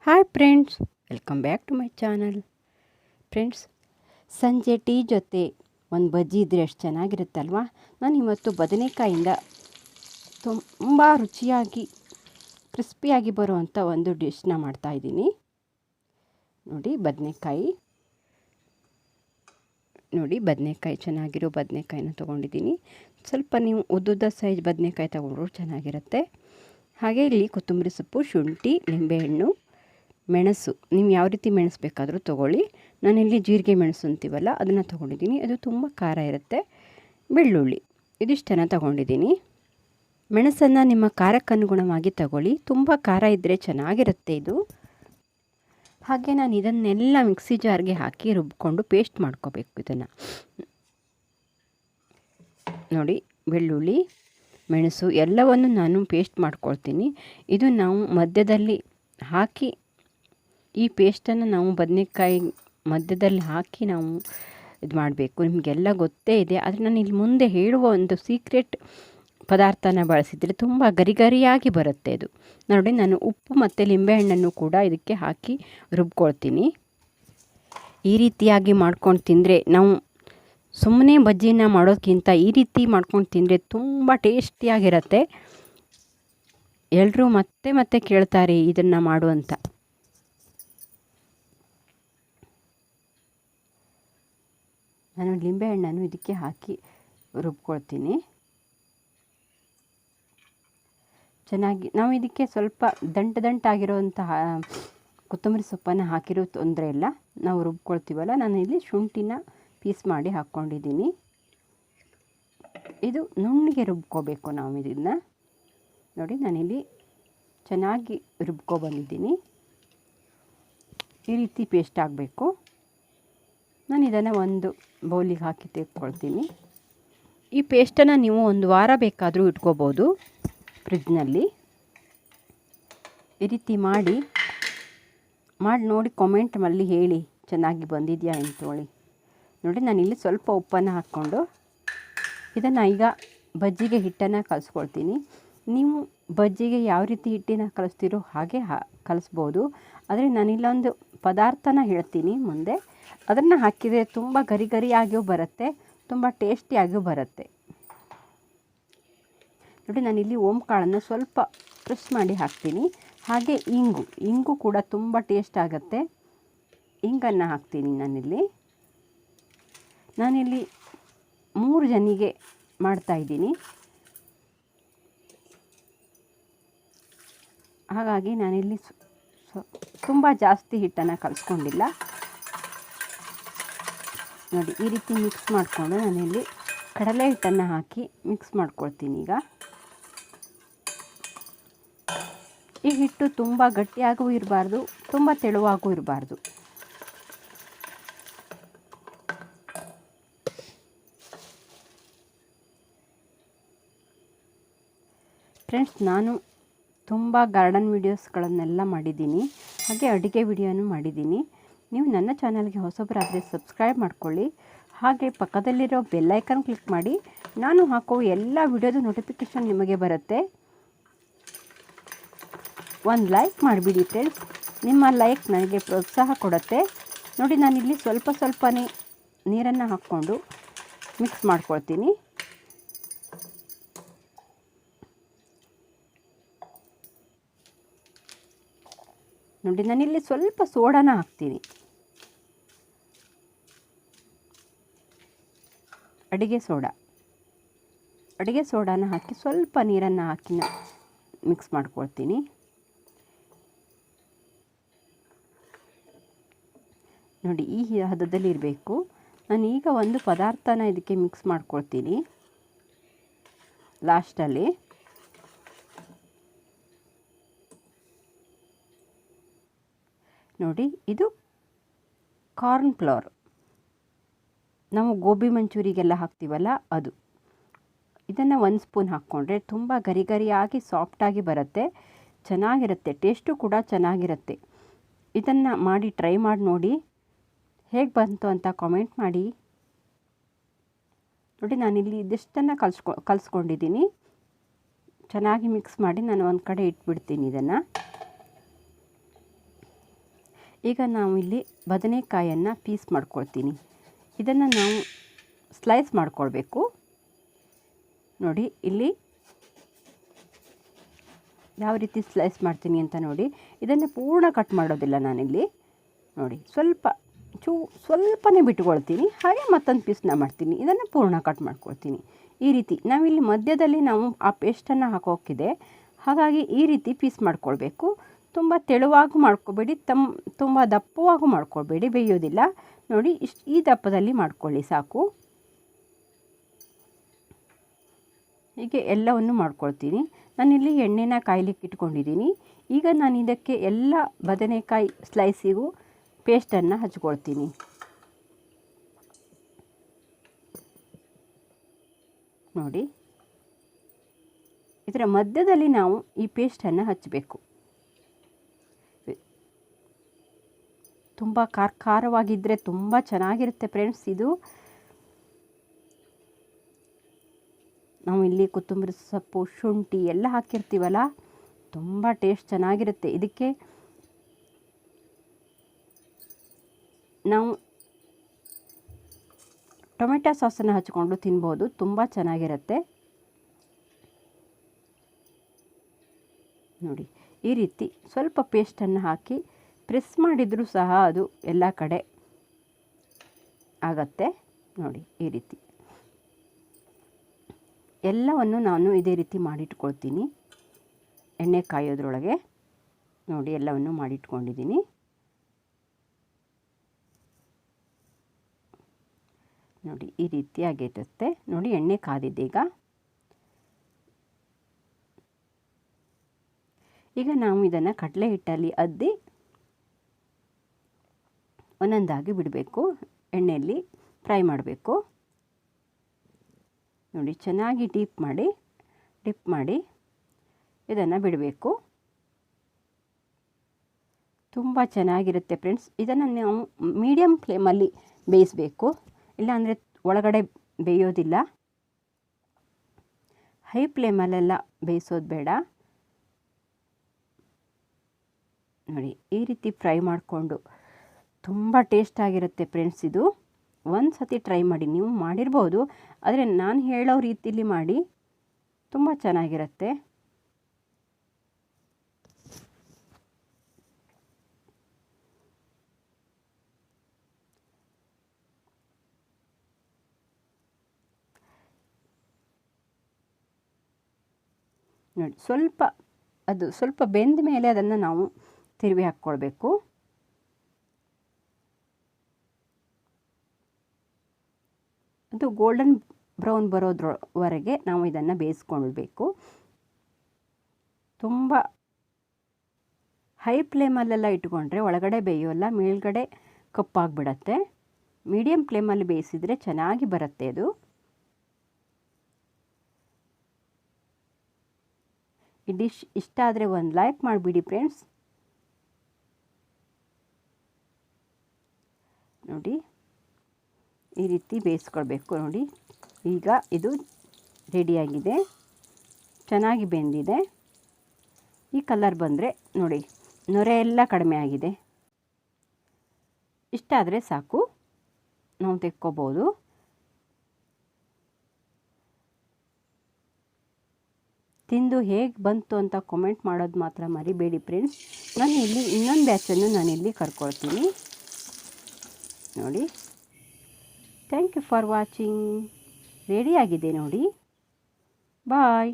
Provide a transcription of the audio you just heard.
Hi friends, welcome back to my channel. Friends, ಸಂಜೆ tea ಜೊತೆ ಒಂದು ಬಜ್ಜಿ ಇದ್ದರೆ ಎಷ್ಟು ಚೆನ್ನಾಗಿರುತ್ತಲ್ವ. ನಾನು ಇವತ್ತು ಬದನೆಕಾಯಿಂದ ತುಂಬ ರುಚಿಯಾಗಿ ಕ್ರಿಸ್ಪಿಯಾಗಿ ಬರುವಂಥ ಒಂದು ಡಿಶ್ನ ಮಾಡ್ತಾಯಿದ್ದೀನಿ. ನೋಡಿ ಬದನೆಕಾಯಿ ಚೆನ್ನಾಗಿರೋ ಬದನೆಕಾಯಿನ ತೊಗೊಂಡಿದ್ದೀನಿ. ಸ್ವಲ್ಪ ನೀವು ಉದ್ದುದ್ದ ಸೈಜ್ ಬದನೆಕಾಯಿ ತೊಗೊಂಡ್ರು ಚೆನ್ನಾಗಿರುತ್ತೆ. ಹಾಗೆ ಇಲ್ಲಿ ಕೊತ್ತಂಬರಿ ಸೊಪ್ಪು, ಶುಂಠಿ, ನಿಂಬೆಹಣ್ಣು, ಮೆಣಸು, ನೀವು ಯಾವ ರೀತಿ ಮೆಣಸು ಬೇಕಾದರೂ ತೊಗೊಳ್ಳಿ. ನಾನಿಲ್ಲಿ ಜೀರಿಗೆ ಮೆಣಸು ಅಂತೀವಲ್ಲ ಅದನ್ನು ತೊಗೊಂಡಿದ್ದೀನಿ. ಅದು ತುಂಬ ಖಾರ ಇರುತ್ತೆ. ಬೆಳ್ಳುಳ್ಳಿ ಇದಿಷ್ಟನ್ನು ತೊಗೊಂಡಿದ್ದೀನಿ. ಮೆಣಸನ್ನು ನಿಮ್ಮ ಖಾರಕ್ಕನುಗುಣವಾಗಿ ತಗೊಳ್ಳಿ. ತುಂಬ ಖಾರ ಇದ್ದರೆ ಚೆನ್ನಾಗಿರುತ್ತೆ ಇದು. ಹಾಗೆ ನಾನು ಇದನ್ನೆಲ್ಲ ಮಿಕ್ಸಿ ಜಾರ್ಗೆ ಹಾಕಿ ರುಬ್ಕೊಂಡು ಪೇಸ್ಟ್ ಮಾಡ್ಕೋಬೇಕು. ಇದನ್ನು ನೋಡಿ, ಬೆಳ್ಳುಳ್ಳಿ, ಮೆಣಸು ಎಲ್ಲವನ್ನು ನಾನು ಪೇಸ್ಟ್ ಮಾಡ್ಕೊಳ್ತೀನಿ. ಇದು ನಾವು ಮಧ್ಯದಲ್ಲಿ ಹಾಕಿ ಈ ಪೇಸ್ಟನ್ನು ನಾವು ಬದನೆಕಾಯಿ ಮಧ್ಯದಲ್ಲಿ ಹಾಕಿ ನಾವು ಇದು ಮಾಡಬೇಕು. ನಿಮಗೆಲ್ಲ ಗೊತ್ತೇ ಇದೆ, ಆದರೆ ನಾನು ಇಲ್ಲಿ ಮುಂದೆ ಹೇಳುವ ಒಂದು ಸೀಕ್ರೆಟ್ ಪದಾರ್ಥನ ಬಳಸಿದರೆ ತುಂಬ ಗರಿಗರಿಯಾಗಿ ಬರುತ್ತೆ ಇದು. ನೋಡಿ, ನಾನು ಉಪ್ಪು ಮತ್ತು ಲಿಂಬೆಹಣ್ಣನ್ನು ಕೂಡ ಇದಕ್ಕೆ ಹಾಕಿ ರುಬ್ಕೊಳ್ತೀನಿ. ಈ ರೀತಿಯಾಗಿ ಮಾಡ್ಕೊಂಡು ತಿಂದರೆ, ನಾವು ಸುಮ್ಮನೆ ಬಜ್ಜಿನ ಮಾಡೋದಕ್ಕಿಂತ ಈ ರೀತಿ ಮಾಡ್ಕೊಂಡು ತಿಂದರೆ ತುಂಬ ಟೇಸ್ಟಿಯಾಗಿರುತ್ತೆ. ಎಲ್ಲರೂ ಮತ್ತೆ ಮತ್ತೆ ಕೇಳ್ತಾರೆ ಇದನ್ನು ಮಾಡುವಂತ. ನಾನು ಲಿಂಬೆಹಣ್ಣನ್ನು ಇದಕ್ಕೆ ಹಾಕಿ ರುಬ್ಕೊಳ್ತೀನಿ ಚೆನ್ನಾಗಿ. ನಾವು ಇದಕ್ಕೆ ಸ್ವಲ್ಪ ದಂಟಾಗಿರೋಂತಹ ಕೊತ್ತಂಬರಿ ಸೊಪ್ಪನ್ನು ಹಾಕಿರೋ ತೊಂದರೆ ಇಲ್ಲ. ನಾವು ರುಬ್ಕೊಳ್ತೀವಲ್ಲ, ನಾನು ಇಲ್ಲಿ ಶುಂಠಿನ ಪೀಸ್ ಮಾಡಿ ಹಾಕ್ಕೊಂಡಿದ್ದೀನಿ. ಇದು ನುಣ್ಣಗೆ ರುಬ್ಕೋಬೇಕು ನಾವು ಇದನ್ನು. ನೋಡಿ, ನಾನಿಲ್ಲಿ ಚೆನ್ನಾಗಿ ರುಬ್ಕೊಬಂದಿದ್ದೀನಿ. ಈ ರೀತಿ ಪೇಸ್ಟ್ ಆಗಬೇಕು. ನಾನು ಇದನ್ನು ಒಂದು ಬೌಲಿಗೆ ಹಾಕಿ ತೆಗೆದುಕೊಳ್ತೀನಿ. ಈ ಪೇಸ್ಟನ್ನು ನೀವು ಒಂದು ವಾರ ಬೇಕಾದರೂ ಇಟ್ಕೋಬೋದು ಫ್ರಿಜ್ನಲ್ಲಿ. ಈ ರೀತಿ ಮಾಡಿ ನೋಡಿ ಕಾಮೆಂಟಲ್ಲಿ ಹೇಳಿ ಚೆನ್ನಾಗಿ ಬಂದಿದೆಯಾ ಅಂತೇಳಿ. ನೋಡಿ, ನಾನಿಲ್ಲಿ ಸ್ವಲ್ಪ ಉಪ್ಪನ್ನು ಹಾಕ್ಕೊಂಡು ಇದನ್ನು ಈಗ ಬಜ್ಜಿಗೆ ಹಿಟ್ಟನ್ನು ಕಲಿಸ್ಕೊಳ್ತೀನಿ. ನೀವು ಬಜ್ಜಿಗೆ ಯಾವ ರೀತಿ ಹಿಟ್ಟಿನ ಕಲಿಸ್ತೀರೋ ಹಾಗೆ ಕಲಿಸ್ಬೋದು. ಆದರೆ ನಾನಿಲ್ಲೊಂದು ಪದಾರ್ಥನ ಹೇಳ್ತೀನಿ ಮುಂದೆ. ಅದನ್ನು ಹಾಕಿದರೆ ತುಂಬ ಗರಿಗರಿಯಾಗಿಯೂ ಬರುತ್ತೆ, ತುಂಬ ಟೇಸ್ಟಿಯಾಗಿಯೂ ಬರುತ್ತೆ. ನೋಡಿ, ನಾನಿಲ್ಲಿ ಓಂಕಾಳನ್ನು ಸ್ವಲ್ಪ ಪ್ರೆಸ್ ಮಾಡಿ ಹಾಕ್ತೀನಿ. ಹಾಗೆ ಇಂಗು ಕೂಡ ತುಂಬ ಟೇಸ್ಟ್ ಆಗುತ್ತೆ. ಇಂಗನ್ನು ಹಾಕ್ತೀನಿ ನಾನಿಲ್ಲಿ 3 ಜನಿಗೆ ಮಾಡ್ತಾಯಿದ್ದೀನಿ. ಹಾಗಾಗಿ ನಾನಿಲ್ಲಿ ತುಂಬ ಜಾಸ್ತಿ ಹಿಟ್ಟನ್ನು ಕಲಿಸ್ಕೊಂಡಿಲ್ಲ. ನೋಡಿ, ಈ ರೀತಿ ಮಿಕ್ಸ್ ಮಾಡಿಕೊಂಡು ನಾನಿಲ್ಲಿ ಕಡಲೆ ಹಿಟ್ಟನ್ನು ಹಾಕಿ ಮಿಕ್ಸ್ ಮಾಡ್ಕೊಳ್ತೀನಿ. ಈಗ ಈ ಹಿಟ್ಟು ತುಂಬ ಗಟ್ಟಿಯಾಗೂ ಇರಬಾರ್ದು, ತುಂಬ ತೆಳುವಾಗೂ ಇರಬಾರ್ದು. ಫ್ರೆಂಡ್ಸ್, ನಾನು ತುಂಬ ಗಾರ್ಡನ್ ವೀಡಿಯೋಸ್ಗಳನ್ನೆಲ್ಲ ಮಾಡಿದ್ದೀನಿ, ಹಾಗೆ ಅಡುಗೆ ವಿಡಿಯೋನೂ ಮಾಡಿದ್ದೀನಿ. ನೀವು ನನ್ನ ಚಾನಲ್ಗೆ ಹೊಸಬರಾದರೆ ಸಬ್ಸ್ಕ್ರೈಬ್ ಮಾಡ್ಕೊಳ್ಳಿ. ಹಾಗೆ ಪಕ್ಕದಲ್ಲಿರೋ ಬೆಲ್ಲೈಕನ್ ಕ್ಲಿಕ್ ಮಾಡಿ. ನಾನು ಹಾಕೋ ಎಲ್ಲ ವಿಡಿಯೋದು ನೋಟಿಫಿಕೇಷನ್ ನಿಮಗೆ ಬರುತ್ತೆ. ಒಂದು ಲೈಕ್ ಮಾಡಿಬಿಡಿ ಫ್ರೆಂಡ್ಸ್. ನಿಮ್ಮ ಲೈಕ್ ನನಗೆ ಪ್ರೋತ್ಸಾಹ ಕೊಡುತ್ತೆ. ನೋಡಿ, ನಾನಿಲ್ಲಿ ಸ್ವಲ್ಪನೇ ನೀರನ್ನು ಹಾಕ್ಕೊಂಡು ಮಿಕ್ಸ್ ಮಾಡ್ಕೊಳ್ತೀನಿ. ನೋಡಿ, ನಾನಿಲ್ಲಿ ಸ್ವಲ್ಪ ಸೋಡಾನ ಹಾಕ್ತೀನಿ. ಅಡುಗೆ ಸೋಡಾನ ಹಾಕಿ ಸ್ವಲ್ಪ ನೀರನ್ನು ಹಾಕಿ ಮಿಕ್ಸ್ ಮಾಡ್ಕೊಳ್ತೀನಿ. ನೋಡಿ, ಈ ಹದದಲ್ಲಿ ಇರಬೇಕು. ನಾನು ಈಗ ಒಂದು ಪದಾರ್ಥನ ಇದಕ್ಕೆ ಮಿಕ್ಸ್ ಮಾಡ್ಕೊಳ್ತೀನಿ ಲಾಸ್ಟಲ್ಲಿ. ನೋಡಿ, ಇದು ಕಾರ್ನ್ ಫ್ಲೋರ್. ನಾವು ಗೋಬಿ ಮಂಚೂರಿಗೆಲ್ಲ ಹಾಕ್ತೀವಲ್ಲ ಅದು. ಇದನ್ನು 1 ಸ್ಪೂನ್ ಹಾಕ್ಕೊಂಡ್ರೆ ತುಂಬ ಗರಿಗರಿಯಾಗಿ ಸಾಫ್ಟಾಗಿ ಬರುತ್ತೆ, ಚೆನ್ನಾಗಿರುತ್ತೆ. ಟೇಸ್ಟು ಕೂಡ ಚೆನ್ನಾಗಿರುತ್ತೆ. ಇದನ್ನು ಮಾಡಿ ಟ್ರೈ ಮಾಡಿ ನೋಡಿ, ಹೇಗೆ ಬಂತು ಅಂತ ಕಾಮೆಂಟ್ ಮಾಡಿ. ನೋಡಿ, ನಾನಿಲ್ಲಿ ಇದಿಷ್ಟನ್ನು ಕಲಿಸ್ಕೊಂಡಿದ್ದೀನಿ. ಚೆನ್ನಾಗಿ ಮಿಕ್ಸ್ ಮಾಡಿ ನಾನು ಒಂದು ಕಡೆ ಇಟ್ಬಿಡ್ತೀನಿ ಇದನ್ನು. ಈಗ ನಾವು ಇಲ್ಲಿ ಬದನೆಕಾಯನ್ನು ಪೀಸ್ ಮಾಡ್ಕೊಳ್ತೀನಿ. ಇದನ್ನು ನಾವು ಸ್ಲೈಸ್ ಮಾಡ್ಕೊಳ್ಬೇಕು. ನೋಡಿ ಇಲ್ಲಿ ಯಾವ ರೀತಿ ಸ್ಲೈಸ್ ಮಾಡ್ತೀನಿ ಅಂತ ನೋಡಿ. ಇದನ್ನು ಪೂರ್ಣ ಕಟ್ ಮಾಡೋದಿಲ್ಲ ನಾನಿಲ್ಲಿ. ನೋಡಿ ಸ್ವಲ್ಪನೇ ಬಿಟ್ಕೊಳ್ತೀನಿ, ಹಾಗೆ ಮತ್ತೊಂದು ಪೀಸ್ನ ಮಾಡ್ತೀನಿ. ಇದನ್ನು ಪೂರ್ಣ ಕಟ್ ಮಾಡ್ಕೊಳ್ತೀನಿ. ಈ ರೀತಿ ನಾವಿಲ್ಲಿ ಮಧ್ಯದಲ್ಲಿ ನಾವು ಆ ಪೇಸ್ಟನ್ನು ಹಾಕೋಕ್ಕಿದೆ, ಹಾಗಾಗಿ ಈ ರೀತಿ ಪೀಸ್ ಮಾಡ್ಕೊಳ್ಬೇಕು. ತುಂಬ ತೆಳುವಾಗೂ ಮಾಡ್ಕೊಬೇಡಿ, ತುಂಬ ದಪ್ಪವಾಗೂ ಮಾಡ್ಕೊಳ್ಬೇಡಿ, ಬೇಯೋದಿಲ್ಲ. ನೋಡಿ ಈ ದಪ್ಪದಲ್ಲಿ ಮಾಡ್ಕೊಳ್ಳಿ ಸಾಕು. ಹೀಗೆ ಎಲ್ಲವನ್ನು ಮಾಡ್ಕೊಳ್ತೀನಿ. ನಾನಿಲ್ಲಿ ಎಣ್ಣೆನ ಕಾಯ್ಲಿಕ್ಕೆ ಇಟ್ಕೊಂಡಿದ್ದೀನಿ. ಈಗ ನಾನು ಇದಕ್ಕೆ ಎಲ್ಲ ಬದನೆಕಾಯಿ ಸ್ಲೈಸಿಗೂ ಪೇಸ್ಟನ್ನು ಹಚ್ಕೊಳ್ತೀನಿ. ನೋಡಿ ಇದರ ಮಧ್ಯದಲ್ಲಿ ನಾವು ಈ ಪೇಸ್ಟನ್ನು ಹಚ್ಚಬೇಕು. ತುಂಬ ಖಾರವಾಗಿದ್ದರೆ ತುಂಬ ಚೆನ್ನಾಗಿರುತ್ತೆ ಫ್ರೆಂಡ್ಸ್. ಇದು ನಾವು ಇಲ್ಲಿ ಕೊತ್ತಂಬರಿ ಸೊಪ್ಪು, ಶುಂಠಿ ಎಲ್ಲ ಹಾಕಿರ್ತೀವಲ್ಲ, ತುಂಬ ಟೇಸ್ಟ್ ಚೆನ್ನಾಗಿರುತ್ತೆ. ಇದಕ್ಕೆ ನಾವು ಟೊಮೆಟೊ ಸಾಸನ್ನು ಹಚ್ಕೊಂಡು ತಿನ್ಬೋದು, ತುಂಬ ಚೆನ್ನಾಗಿರುತ್ತೆ. ನೋಡಿ ಈ ರೀತಿ ಸ್ವಲ್ಪ ಪೇಸ್ಟನ್ನು ಹಾಕಿ ಪ್ರೆಸ್ ಮಾಡಿದರೂ ಸಹ ಅದು ಎಲ್ಲ ಕಡೆ ಆಗತ್ತೆ. ನೋಡಿ ಈ ರೀತಿ ಎಲ್ಲವನ್ನು ನಾನು ಇದೇ ರೀತಿ ಮಾಡಿಟ್ಕೊಳ್ತೀನಿ. ಎಣ್ಣೆ ಕಾಯೋದ್ರೊಳಗೆ ನೋಡಿ ಎಲ್ಲವನ್ನು ಮಾಡಿಟ್ಕೊಂಡಿದ್ದೀನಿ. ನೋಡಿ ಈ ರೀತಿ ಆಗಿರುತ್ತೆ. ನೋಡಿ ಎಣ್ಣೆ ಕಾದಿದೆ. ಈಗ ನಾವು ಇದನ್ನು ಕಡಲೆ ಹಿಟ್ಟಲ್ಲಿ ಅದ್ದಿ ಒಂದೊಂದಾಗಿ ಬಿಡಬೇಕು, ಎಣ್ಣೆಯಲ್ಲಿ ಫ್ರೈ ಮಾಡಬೇಕು. ನೋಡಿ ಚೆನ್ನಾಗಿ ಡಿಪ್ ಮಾಡಿ ಇದನ್ನು ಬಿಡಬೇಕು. ತುಂಬ ಚೆನ್ನಾಗಿರುತ್ತೆ ಫ್ರೆಂಡ್ಸ್. ಇದನ್ನು ನಾವು ಮೀಡಿಯಮ್ ಫ್ಲೇಮಲ್ಲಿ ಬೇಯಿಸಬೇಕು, ಇಲ್ಲಾಂದರೆ ಒಳಗಡೆ ಬೇಯೋದಿಲ್ಲ. ಹೈ ಫ್ಲೇಮಲ್ಲೆಲ್ಲ ಬೇಯಿಸೋದು ಬೇಡ. ನೋಡಿ ಈ ರೀತಿ ಫ್ರೈ ಮಾಡಿಕೊಂಡು ತುಂಬ ಟೇಸ್ಟಾಗಿರುತ್ತೆ ಫ್ರೆಂಡ್ಸ್. ಇದು ಒಂದು ಸತಿ ಟ್ರೈ ಮಾಡಿ, ನೀವು ಮಾಡಿರ್ಬೋದು, ಆದರೆ ನಾನು ಹೇಳೋ ರೀತಿಯಲ್ಲಿ ಮಾಡಿ, ತುಂಬ ಚೆನ್ನಾಗಿರುತ್ತೆ. ನೋಡಿ ಸ್ವಲ್ಪ ಬೆಂದ ಮೇಲೆ ಅದನ್ನು ನಾವು ತಿರುವಿ ಹಾಕ್ಕೊಳ್ಬೇಕು. ಅದು ಗೋಲ್ಡನ್ ಬ್ರೌನ್ ಬರೋದ್ರವರೆಗೆ ನಾವು ಇದನ್ನು ಬೇಯಿಸ್ಕೊಳ್ಬೇಕು. ತುಂಬ ಹೈ ಫ್ಲೇಮಲ್ಲೆಲ್ಲ ಇಟ್ಕೊಂಡ್ರೆ ಒಳಗಡೆ ಬೇಯೋಲ್ಲ, ಮೇಲ್ಗಡೆ ಕಪ್ಪಾಗಿಬಿಡತ್ತೆ. ಮೀಡಿಯಮ್ ಫ್ಲೇಮಲ್ಲಿ ಬೇಯಿಸಿದರೆ ಚೆನ್ನಾಗಿ ಬರುತ್ತೆ ಅದು. ಈ ಡಿಶ್ ಇಷ್ಟ ಆದರೆ ಒಂದು ಲೈಕ್ ಮಾಡಿಬಿಡಿ ಫ್ರೆಂಡ್ಸ್. ನೋಡಿ ಈ ರೀತಿ ಬೇಯಿಸ್ಕೊಳ್ಬೇಕು. ನೋಡಿ ಈಗ ಇದು ರೆಡಿಯಾಗಿದೆ, ಚೆನ್ನಾಗಿ ಬೆಂದಿದೆ. ಈ ಕಲರ್ ಬಂದರೆ ನೋಡಿ ನೊರೆ ಎಲ್ಲ ಕಡಿಮೆ ಆಗಿದೆ. ಇಷ್ಟ ಆದರೆ ಸಾಕು, ನಾವು ತೆಕ್ಕೋಬೋದು. ತಿಂದು ಹೇಗೆ ಬಂತು ಅಂತ ಕಾಮೆಂಟ್ ಮಾಡೋದು ಮಾತ್ರ ಮರಿಬೇಡಿ ಫ್ರೆಂಡ್ಸ್. ನಾನು ಇಲ್ಲಿ ಇನ್ನೊಂದು ಬ್ಯಾಚನ್ನು ನಾನಿಲ್ಲಿ ಕರ್ಕೊಳ್ತೀನಿ. ನೋಡಿ ಥ್ಯಾಂಕ್ ಯು ಫಾರ್ ವಾಚಿಂಗ್. ರೆಡಿಯಾಗಿದೆ ನೋಡಿ. ಬಾಯ್.